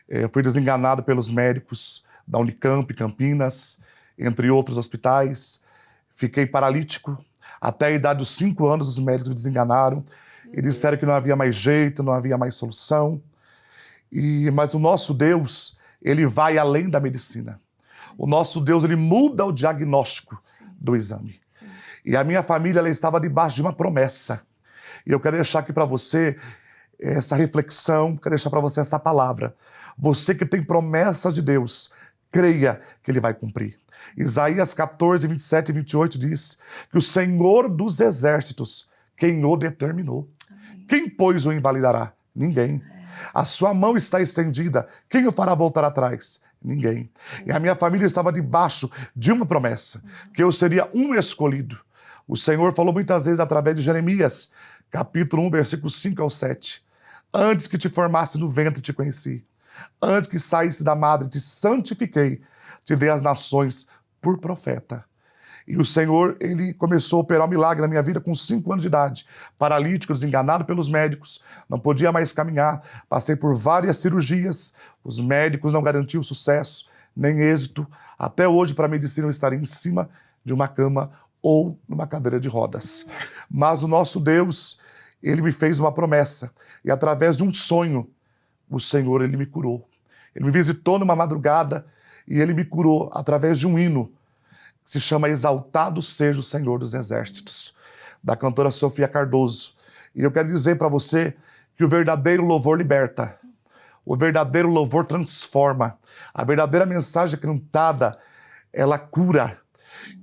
Eu fui desenganado pelos médicos da Unicamp, Campinas, entre outros hospitais. Fiquei paralítico. Até a idade dos 5 anos, os médicos me desenganaram e disseram que não havia mais jeito, não havia mais solução. Mas o nosso Deus, ele vai além da medicina. O nosso Deus, ele muda o diagnóstico do exame. E a minha família, ela estava debaixo de uma promessa. E eu quero deixar aqui para você essa reflexão, quero deixar para você essa palavra. Você que tem promessas de Deus, creia que ele vai cumprir. Isaías 14, 27 e 28 diz que o Senhor dos exércitos, quem o determinou. Amém. Quem, pois, o invalidará? Ninguém. A sua mão está estendida, quem o fará voltar atrás? Ninguém. E a minha família estava debaixo de uma promessa, que eu seria um escolhido. O Senhor falou muitas vezes através de Jeremias, capítulo 1, versículos 5 ao 7. Antes que te formasse no ventre te conheci. Antes que saísse da madre te santifiquei. Te dei as nações por profeta. E o Senhor, ele começou a operar um milagre na minha vida com 5 anos de idade. Paralítico, desenganado pelos médicos, não podia mais caminhar. Passei por várias cirurgias. Os médicos não garantiam sucesso, nem êxito. Até hoje, para a medicina, eu estaria em cima de uma cama ou numa cadeira de rodas. Mas o nosso Deus, ele me fez uma promessa. E através de um sonho, o Senhor, ele me curou. Ele me visitou numa madrugada e ele me curou através de um hino que se chama Exaltado Seja o Senhor dos Exércitos, da cantora Sofia Cardoso. E eu quero dizer para você que o verdadeiro louvor liberta. O verdadeiro louvor transforma. A verdadeira mensagem cantada, ela cura.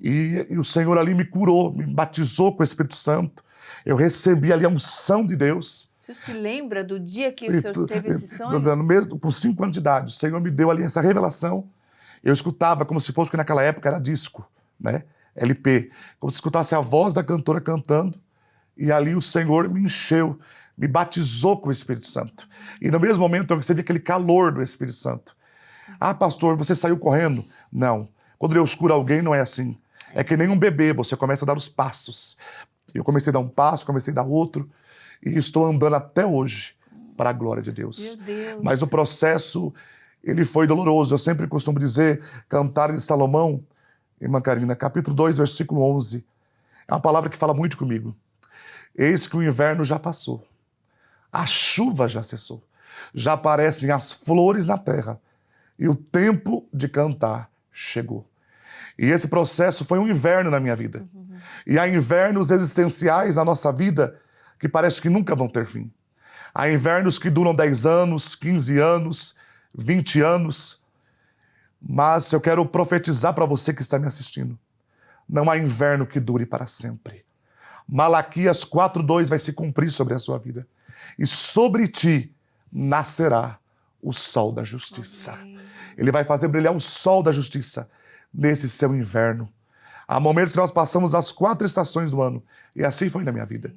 E o Senhor ali me curou, me batizou com o Espírito Santo. Eu recebi ali a unção de Deus. Você se lembra do dia que o senhor teve esse sonho? Com 5 anos de idade, o Senhor me deu ali essa revelação. Eu escutava como se fosse, porque naquela época era disco, né? LP. Como se escutasse a voz da cantora cantando. E ali o Senhor me encheu, me batizou com o Espírito Santo. E no mesmo momento eu recebi aquele calor do Espírito Santo. Ah, pastor, você saiu correndo? Não. Quando Deus cura alguém, não é assim. É que nem um bebê, você começa a dar os passos. Eu comecei a dar um passo, comecei a dar outro. E estou andando até hoje para a glória de Deus. Meu Deus. Mas o processo, ele foi doloroso. Eu sempre costumo dizer, Cantares de Salomão, irmã Karina, capítulo 2, versículo 11. É uma palavra que fala muito comigo. Eis que o inverno já passou. A chuva já cessou. Já aparecem as flores na terra. E o tempo de cantar chegou. E esse processo foi um inverno na minha vida. E há invernos existenciais na nossa vida que parece que nunca vão ter fim. Há invernos que duram 10 anos, 15 anos, 20 anos. Mas eu quero profetizar para você que está me assistindo. Não há inverno que dure para sempre. Malaquias 4:2 vai se cumprir sobre a sua vida. E sobre ti nascerá o sol da justiça. Amém. Ele vai fazer brilhar o sol da justiça nesse seu inverno. Há momentos que nós passamos as 4 estações do ano. E assim foi na minha vida.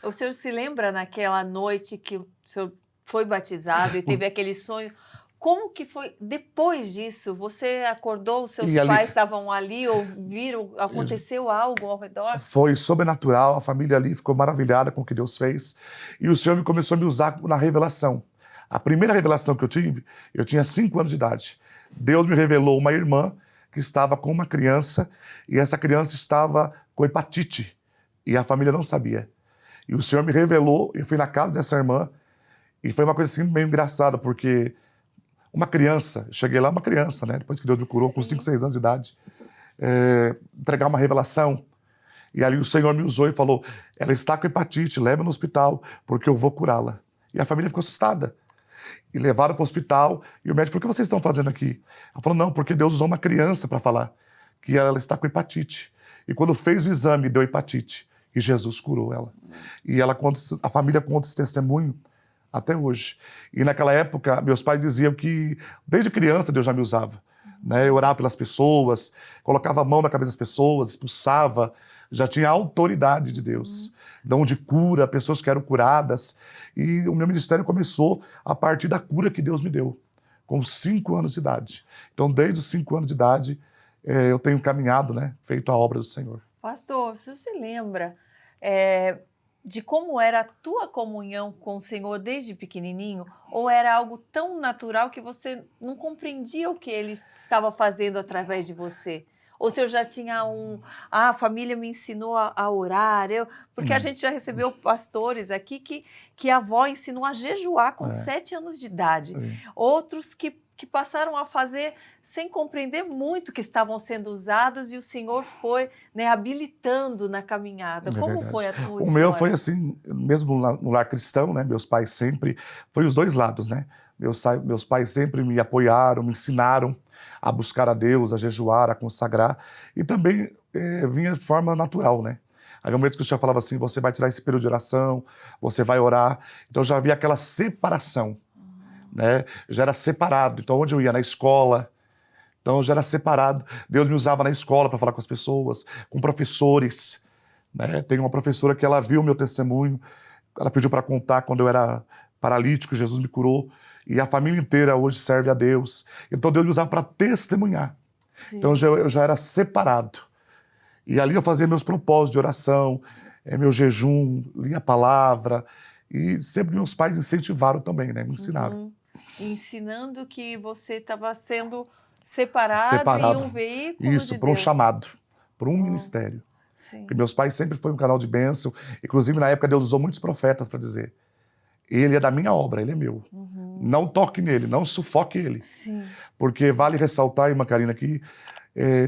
O senhor se lembra naquela noite que o senhor foi batizado e teve aquele sonho? Como que foi depois disso? Você acordou, os seus pais estavam ali, ouviram, aconteceu algo ao redor? Foi sobrenatural, a família ali ficou maravilhada com o que Deus fez. E o Senhor começou a me usar na revelação. A primeira revelação que eu tive, eu tinha 5 anos de idade. Deus me revelou uma irmã que estava com uma criança e essa criança estava com hepatite e a família não sabia. E o Senhor me revelou, eu fui na casa dessa irmã e foi uma coisa assim meio engraçada, porque uma criança, cheguei lá uma criança, né? Depois que Deus me curou com 5, 6 anos de idade, entregar uma revelação. E ali o Senhor me usou e falou, ela está com hepatite, leva no hospital, porque eu vou curá-la. E a família ficou assustada. E levaram para o hospital, e o médico falou, o que vocês estão fazendo aqui? Ela falou, não, porque Deus usou uma criança para falar que ela está com hepatite. E quando fez o exame, deu hepatite. E Jesus curou ela. E ela, a família conta esse testemunho até hoje. E naquela época, meus pais diziam que desde criança Deus já me usava. Né? Eu orava pelas pessoas, colocava a mão na cabeça das pessoas, expulsava, já tinha a autoridade de Deus. Dom de cura, pessoas que eram curadas. E o meu ministério começou a partir da cura que Deus me deu, com 5 anos de idade. Então, desde os 5 anos de idade, eu tenho caminhado, né? Feito a obra do Senhor. Pastor, você se lembra de como era a tua comunhão com o Senhor desde pequenininho? Ou era algo tão natural que você não compreendia o que Ele estava fazendo através de você? Ou se eu já tinha a família me ensinou a orar, porque a gente já recebeu pastores aqui que a avó ensinou a jejuar com 7 anos de idade. Outros que passaram a fazer sem compreender muito que estavam sendo usados e o Senhor foi, né, habilitando na caminhada. Como foi a tua história? O meu foi assim, mesmo no lar cristão, né? Meus pais sempre, foi os dois lados, né? Meus pais sempre me apoiaram, me ensinaram a buscar a Deus, a jejuar, a consagrar, e também vinha de forma natural, né? Havia momentos que o Senhor falava assim, você vai tirar esse período de oração, você vai orar, então já havia aquela separação, né? Já era separado, então onde eu ia na escola, então já era separado, Deus me usava na escola para falar com as pessoas, com professores, né? Tem uma professora que ela viu o meu testemunho, ela pediu para contar quando eu era paralítico, Jesus me curou, e a família inteira hoje serve a Deus. Então Deus me usava para testemunhar. Sim. Então eu já era separado. E ali eu fazia meus propósitos de oração, meu jejum, lia a palavra. E sempre meus pais incentivaram também, né? Me ensinaram. Ensinando que você estava sendo separado em um veículo Isso, de para um Deus. chamado, para um ministério. Sim. Porque meus pais sempre foi um canal de bênção. Inclusive, na época, Deus usou muitos profetas para dizer, ele é da minha obra, ele é meu. Não toque nele, não sufoque ele. Sim. Porque vale ressaltar, irmã Karina, que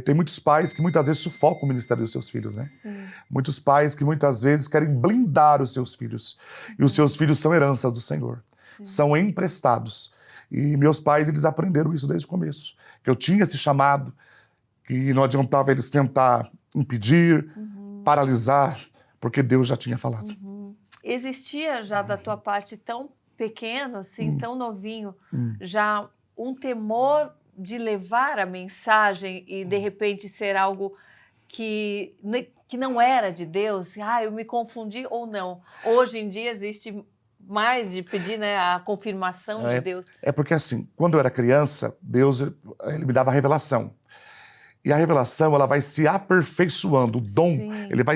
tem muitos pais que muitas vezes sufocam o ministério dos seus filhos, né? Sim. Muitos pais que muitas vezes querem blindar os seus filhos. E os seus filhos são heranças do Senhor. Sim. São emprestados. E meus pais, eles aprenderam isso desde o começo. Que eu tinha esse chamado, que não adiantava eles tentar impedir, paralisar, porque Deus já tinha falado. Existia já da tua parte tão pequeno, assim, tão novinho, já um temor de levar a mensagem e de repente ser algo que não era de Deus? Eu me confundi ou não? Hoje em dia existe mais de pedir, né, a confirmação de Deus. É porque assim, quando eu era criança, Deus ele me dava a revelação. E a revelação, ela vai se aperfeiçoando. O dom, ele vai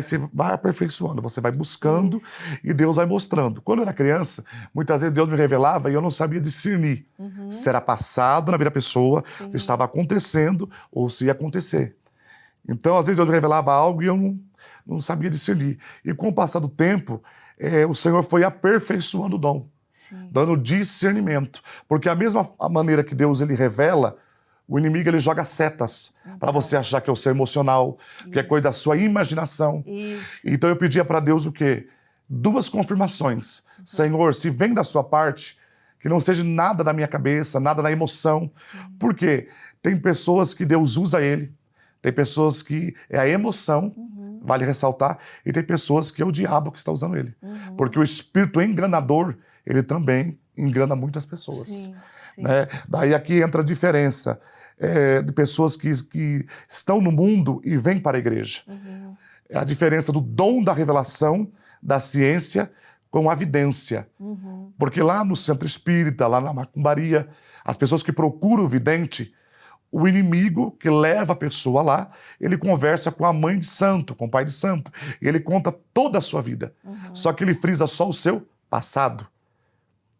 aperfeiçoando. Você vai buscando e Deus vai mostrando. Quando eu era criança, muitas vezes Deus me revelava e eu não sabia discernir se era passado na vida da pessoa, se estava acontecendo ou se ia acontecer. Então, às vezes, Deus me revelava algo e eu não sabia discernir. E com o passar do tempo, o Senhor foi aperfeiçoando o dom, dando discernimento. Porque a mesma maneira que Deus ele revela, o inimigo ele joga setas para você achar que é o seu emocional, que é coisa da sua imaginação. Então eu pedia para Deus o quê? 2 confirmações. Senhor, se vem da sua parte, que não seja nada da minha cabeça, nada da emoção. Por quê? Tem pessoas que Deus usa ele, tem pessoas que é a emoção, vale ressaltar, e tem pessoas que é o diabo que está usando ele. Porque o espírito enganador, ele também engana muitas pessoas. Né? Daí aqui entra a diferença de pessoas que estão no mundo e vêm para a igreja. É a diferença do dom da revelação, da ciência, com a vidência. Porque lá no centro espírita, lá na macumbaria, as pessoas que procuram o vidente, o inimigo que leva a pessoa lá, ele conversa com a mãe de santo, com o pai de santo, e ele conta toda a sua vida. Só que ele frisa só o seu passado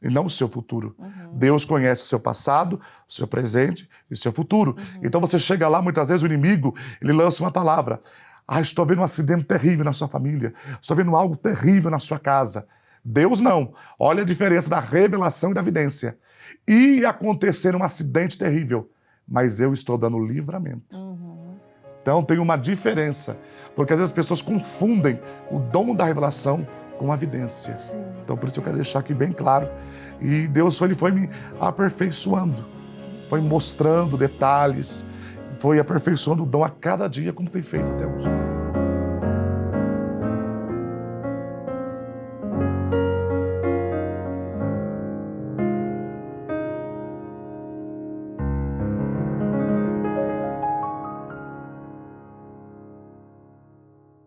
e não o seu futuro. Deus conhece o seu passado, o seu presente e o seu futuro. Então você chega lá, muitas vezes o inimigo, ele lança uma palavra. Estou vendo um acidente terrível na sua família. Estou vendo algo terrível na sua casa. Deus não. Olha a diferença da revelação e da evidência. Ia acontecer um acidente terrível, mas eu estou dando livramento. Então tem uma diferença, porque às vezes as pessoas confundem o dom da revelação com a evidência. Então por isso eu quero deixar aqui bem claro. E Deus ele foi me aperfeiçoando, foi mostrando detalhes, foi aperfeiçoando o dom a cada dia, como tem feito até hoje.